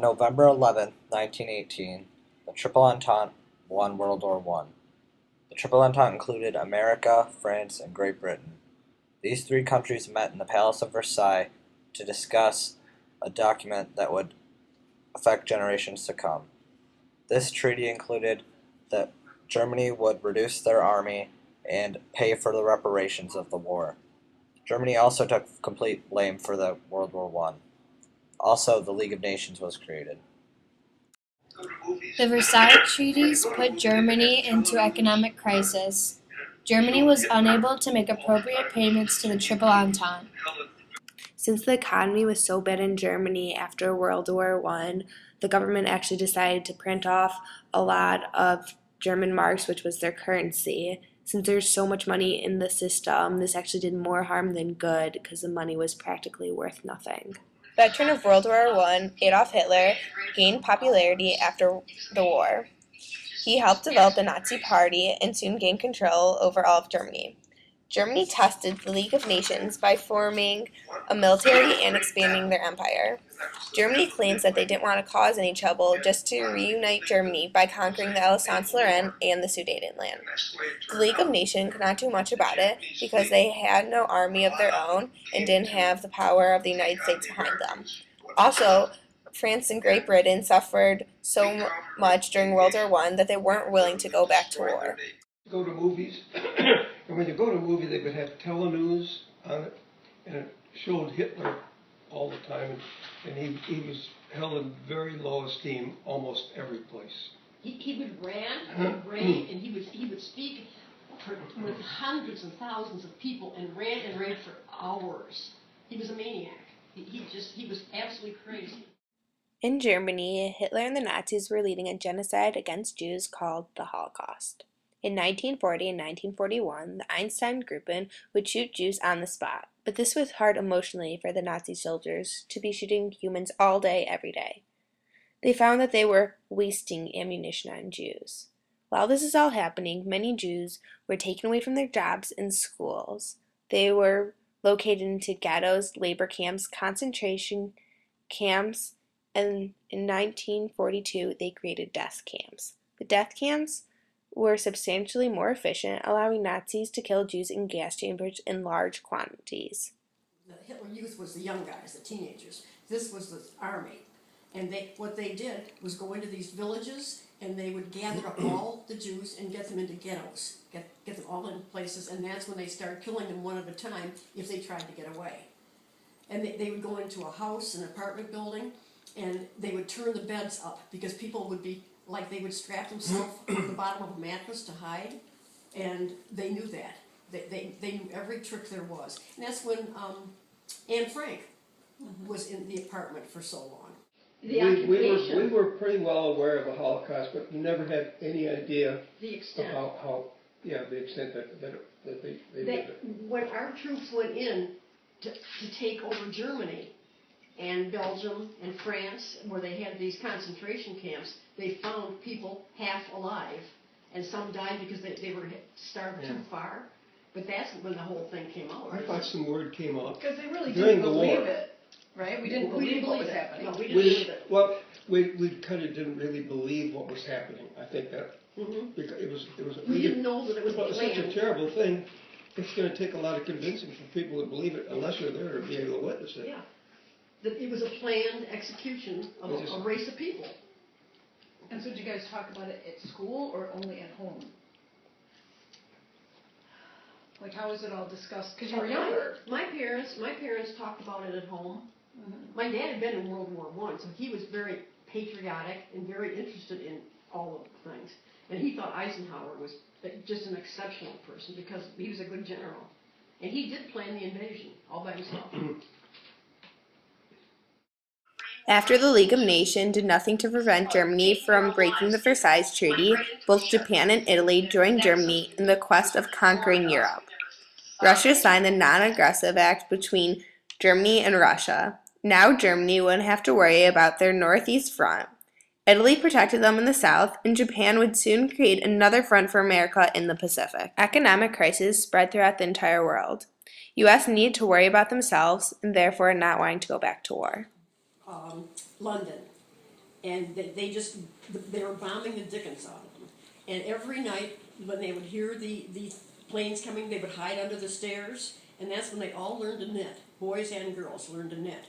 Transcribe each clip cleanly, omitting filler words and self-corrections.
On November 11, 1918, the Triple Entente won World War I. The Triple Entente included America, France, and Great Britain. These three countries met in the Palace of Versailles to discuss a document that would affect generations to come. This treaty included that Germany would reduce their army and pay for the reparations of the war. Germany also took complete blame for the World War I. Also, the League of Nations was created. The Versailles Treaties put Germany into economic crisis. Germany was unable to make appropriate payments to the Triple Entente. Since the economy was so bad in Germany after World War I, the government actually decided to print off a lot of German marks, which was their currency. Since there's so much money in the system, this actually did more harm than good because the money was practically worth nothing. Veteran of World War I, Adolf Hitler gained popularity after the war. He helped develop the Nazi Party and soon gained control over all of Germany. Germany tested the League of Nations by forming a military and expanding their empire. Germany claims that they didn't want to cause any trouble, just to reunite Germany by conquering the Alsace-Lorraine and the Sudetenland. The League of Nations could not do much about it because they had no army of their own and didn't have the power of the United States behind them. Also, France and Great Britain suffered so much during World War I that they weren't willing to go back to war. Go to movies, and when you go to a movie, they would have telenews on it, and it showed Hitler all the time, and he was held in very low esteem almost every place. He would rant and rave, and he would speak with hundreds and thousands of people and rant for hours. He was a maniac. He was absolutely crazy. In Germany, Hitler and the Nazis were leading a genocide against Jews called the Holocaust. In 1940 and 1941, the Einstein-Gruppen would shoot Jews on the spot, but this was hard emotionally for the Nazi soldiers to be shooting humans all day, every day. They found that they were wasting ammunition on Jews. While this is all happening, many Jews were taken away from their jobs and schools. They were located into ghettos, labor camps, concentration camps, and in 1942 they created death camps. The death camps were substantially more efficient, allowing Nazis to kill Jews in gas chambers in large quantities. The Hitler Youth was the young guys, the teenagers. This was the army. And what they did was go into these villages, and they would gather up all the Jews and get them into ghettos, get them all in places, and that's when they started killing them one at a time if they tried to get away. And they would go into a house, an apartment building, and they would turn the beds up because people would be they would strap themselves on the bottom of a mattress to hide, and they knew that. They knew every trick there was. And that's when Anne Frank was in the apartment for so long. We were pretty well aware of the Holocaust, but we never had any idea the extent of the extent that they did it. When our troops went in to take over Germany and Belgium and France, where they had these concentration camps, they found people half alive, and some died because they were starved too far. But that's when the whole thing came out. I thought some word came out because they really during didn't the believe war. it, right? We didn't believe what was happening. No, we didn't believe it. Well, we kind of didn't really believe what was happening. I think that because it was. We didn't know that it was It's planned. such a terrible thing. It's going to take a lot of convincing for people to believe it, unless you're there to be able to witness it. Yeah. That it was a planned execution of a race of people. And so did you guys talk about it at school or only at home? Like, how was it all discussed? Because you were younger. My parents talked about it at home. My dad had been in World War I, so he was very patriotic and very interested in all of the things. And he thought Eisenhower was just an exceptional person because he was a good general. And he did plan the invasion all by himself. After the League of Nations did nothing to prevent Germany from breaking the Versailles Treaty, both Japan and Italy joined Germany in the quest of conquering Europe. Russia signed the Non-Aggressive Act between Germany and Russia. Now Germany wouldn't have to worry about their northeast front. Italy protected them in the south, and Japan would soon create another front for America in the Pacific. Economic crises spread throughout the entire world. U.S. needed to worry about themselves, and therefore not wanting to go back to war. London. And they were bombing the dickens out of them. And every night, when they would hear the planes coming, they would hide under the stairs, and that's when they all learned to knit. Boys and girls learned to knit,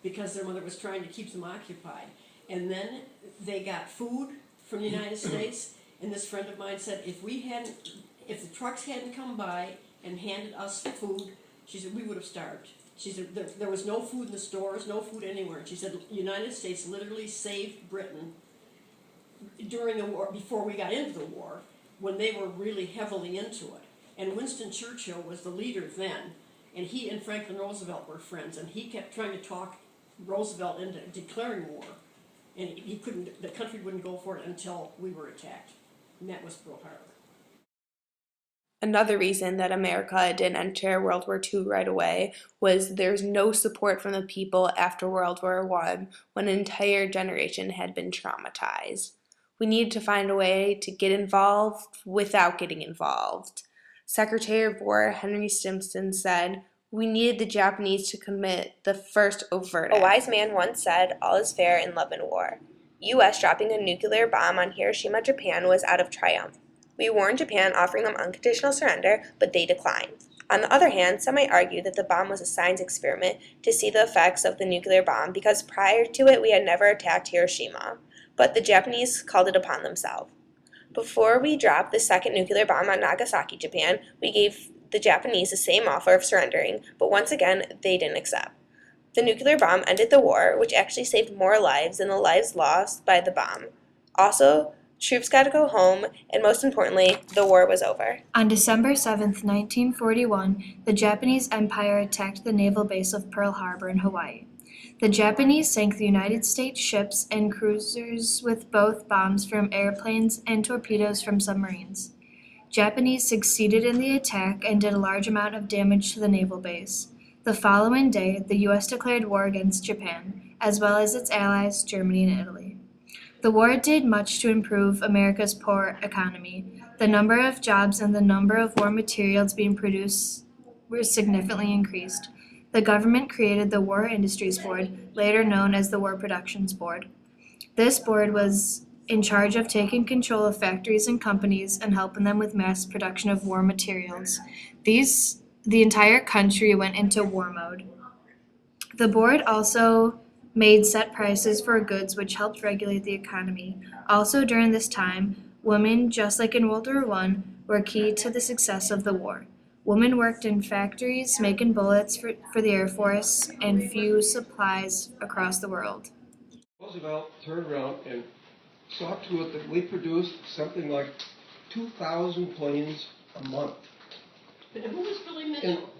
because their mother was trying to keep them occupied. And then they got food from the United States, and this friend of mine said, if the trucks hadn't come by and handed us food, she said, we would have starved. She said, there was no food in the stores, no food anywhere. She said, the United States literally saved Britain during the war, before we got into the war, when they were really heavily into it. And Winston Churchill was the leader then, and he and Franklin Roosevelt were friends, and he kept trying to talk Roosevelt into declaring war, and he couldn't. The country wouldn't go for it until we were attacked, and that was Pearl Harbor. Another reason that America didn't enter World War II right away was there's no support from the people after World War I, when an entire generation had been traumatized. We needed to find a way to get involved without getting involved. Secretary of War Henry Stimson said, "We needed the Japanese to commit the first overt A act." wise man once said, all is fair in love and war. U.S. dropping a nuclear bomb on Hiroshima, Japan was out of triumph. We warned Japan, offering them unconditional surrender, but they declined. On the other hand, some might argue that the bomb was a science experiment to see the effects of the nuclear bomb, because prior to it we had never attacked Hiroshima. But the Japanese called it upon themselves. Before we dropped the second nuclear bomb on Nagasaki, Japan, we gave the Japanese the same offer of surrendering, but once again, they didn't accept. The nuclear bomb ended the war, which actually saved more lives than the lives lost by the bomb. Also, troops got to go home, and most importantly, the war was over. On December 7, 1941, the Japanese Empire attacked the naval base of Pearl Harbor in Hawaii. The Japanese sank the United States ships and cruisers with both bombs from airplanes and torpedoes from submarines. Japanese succeeded in the attack and did a large amount of damage to the naval base. The following day, the U.S. declared war against Japan, as well as its allies, Germany and Italy. The war did much to improve America's poor economy. The number of jobs and the number of war materials being produced were significantly increased. The government created the War Industries Board, later known as the War Productions Board. This board was in charge of taking control of factories and companies and helping them with mass production of war materials. The entire country went into war mode. The board also made set prices for goods, which helped regulate the economy. Also during this time, women, just like in World War I, were key to the success of the war. Women worked in factories making bullets for the Air Force and few supplies across the world. Roosevelt turned around and saw to it that we produced something like 2,000 planes a month. But who was Billy And Mitchell?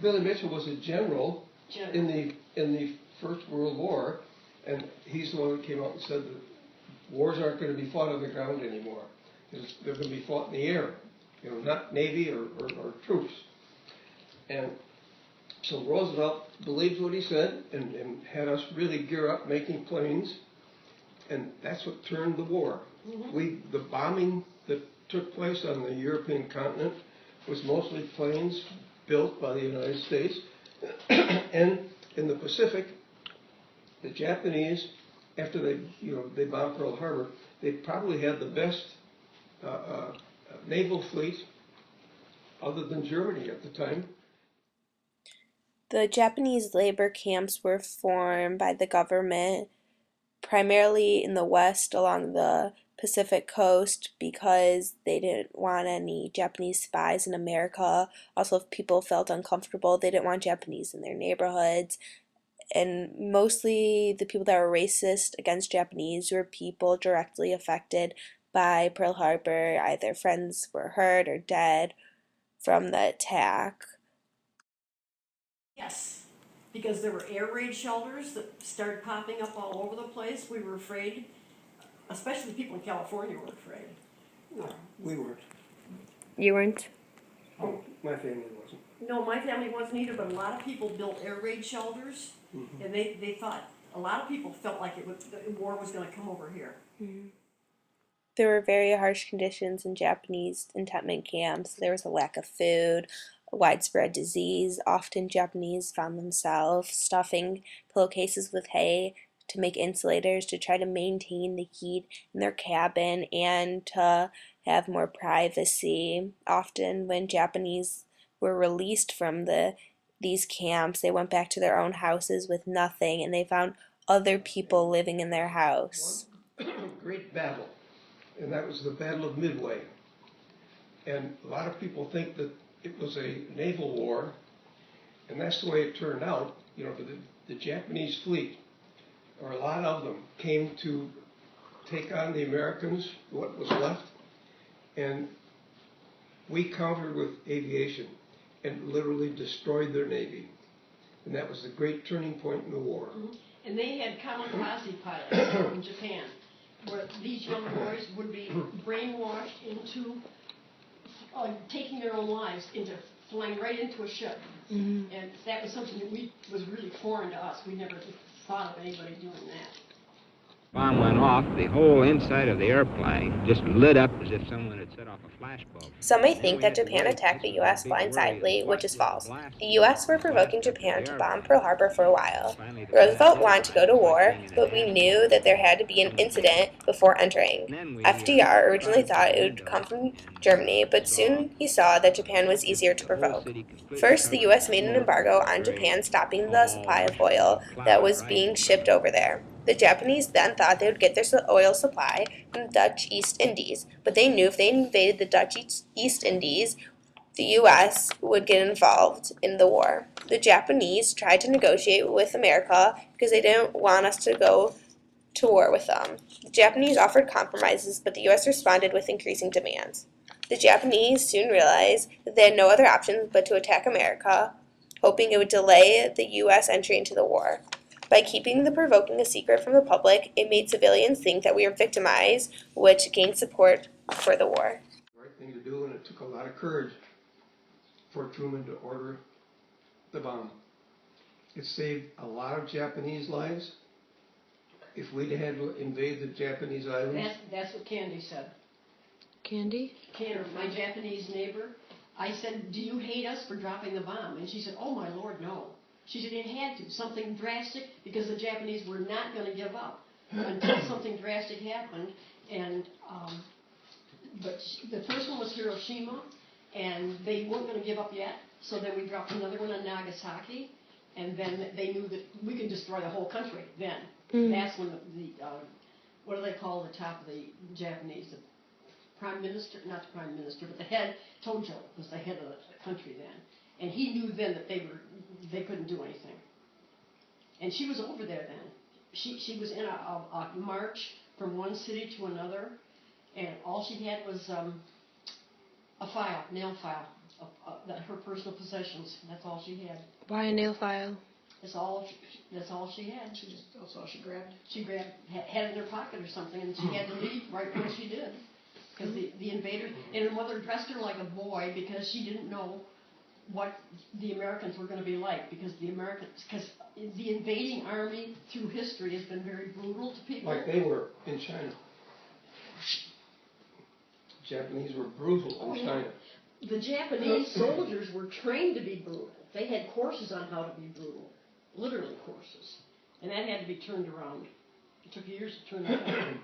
Billy Mitchell was a general in the First World War, and he's the one that came out and said that wars aren't going to be fought on the ground anymore. They're going to be fought in the air, not Navy or troops. And so Roosevelt believed what he said and had us really gear up making planes, and that's what turned the war. Mm-hmm. The bombing that took place on the European continent was mostly planes built by the United States. And in the Pacific, the Japanese, after they bombed Pearl Harbor, they probably had the best naval fleet other than Germany at the time. The Japanese labor camps were formed by the government primarily in the West along the Pacific coast, because they didn't want any Japanese spies in America. Also, if people felt uncomfortable, they didn't want Japanese in their neighborhoods. And mostly the people that were racist against Japanese were people directly affected by Pearl Harbor. Either friends were hurt or dead from the attack. Yes, because there were air raid shelters that started popping up all over the place. We were afraid, especially the people in California were afraid. No, we weren't. You weren't? Oh, my family wasn't. No, my family wasn't either, but a lot of people built air raid shelters, and they thought, a lot of people felt like the war was going to come over here. Mm-hmm. There were very harsh conditions in Japanese internment camps. There was a lack of food, widespread disease. Often Japanese found themselves stuffing pillowcases with hay to make insulators to try to maintain the heat in their cabin and to have more privacy. Often when Japanese were released from these camps, they went back to their own houses with nothing, and they found other people living in their house. One great battle, and that was the Battle of Midway. And a lot of people think that it was a naval war, and that's the way it turned out. You know, the Japanese fleet, or a lot of them, came to take on the Americans, what was left, and we countered with aviation and literally destroyed their navy. And that was the great turning point in the war. Mm-hmm. And they had kamikaze pilots from Japan, where these young boys would be brainwashed into taking their own lives, into flying right into a ship. Mm-hmm. And that was something that was really foreign to us. We never thought of anybody doing that. Bomb went off, the whole inside of the airplane just lit up as if someone had set off a flashbulb. Some may think that Japan attacked the U.S. blindsidedly, which is false. The U.S. were provoking Japan to bomb Pearl Harbor for a while. Roosevelt wanted to go to war, but we knew that there had to be an incident before entering. FDR originally thought it would come from Germany, but soon he saw that Japan was easier to provoke. First, the U.S. made an embargo on Japan, stopping the supply of oil that was being shipped over there. The Japanese then thought they would get their oil supply from the Dutch East Indies, but they knew if they invaded the Dutch East Indies, the U.S. would get involved in the war. The Japanese tried to negotiate with America because they didn't want us to go to war with them. The Japanese offered compromises, but the U.S. responded with increasing demands. The Japanese soon realized that they had no other option but to attack America, hoping it would delay the U.S. entry into the war. By keeping the provoking a secret from the public, it made civilians think that we were victimized, which gained support for the war. Right thing to do, and it took a lot of courage for Truman to order the bomb. It saved a lot of Japanese lives. If we'd had to invade the Japanese islands. That's what Candy said. Candy? Candy, my Japanese neighbor. I said, "Do you hate us for dropping the bomb?" And she said, "Oh my Lord, no." She said it had to, something drastic, because the Japanese were not going to give up until something drastic happened. And but the first one was Hiroshima, and they weren't going to give up yet. So then we dropped another one on Nagasaki, and then they knew that we could destroy the whole country. Then that's when the what do they call the top of the Japanese? The prime minister, not the prime minister, but the head. Tojo was the head of the country then. And he knew then that they couldn't do anything. And she was over there then. She was in a march from one city to another, and all she had was a file, nail file, her personal possessions. That's all she had. Why a nail file? That's all she had. That's all she grabbed. She had it in her pocket or something, and she had to leave right when she did, because the invaders. And her mother dressed her like a boy because she didn't know what the Americans were going to be like, because the invading army through history has been very brutal to people. Like they were in China. Japanese were brutal in China. The Japanese soldiers were trained to be brutal. They had courses on how to be brutal, literally courses, and that had to be turned around. It took years to turn that around.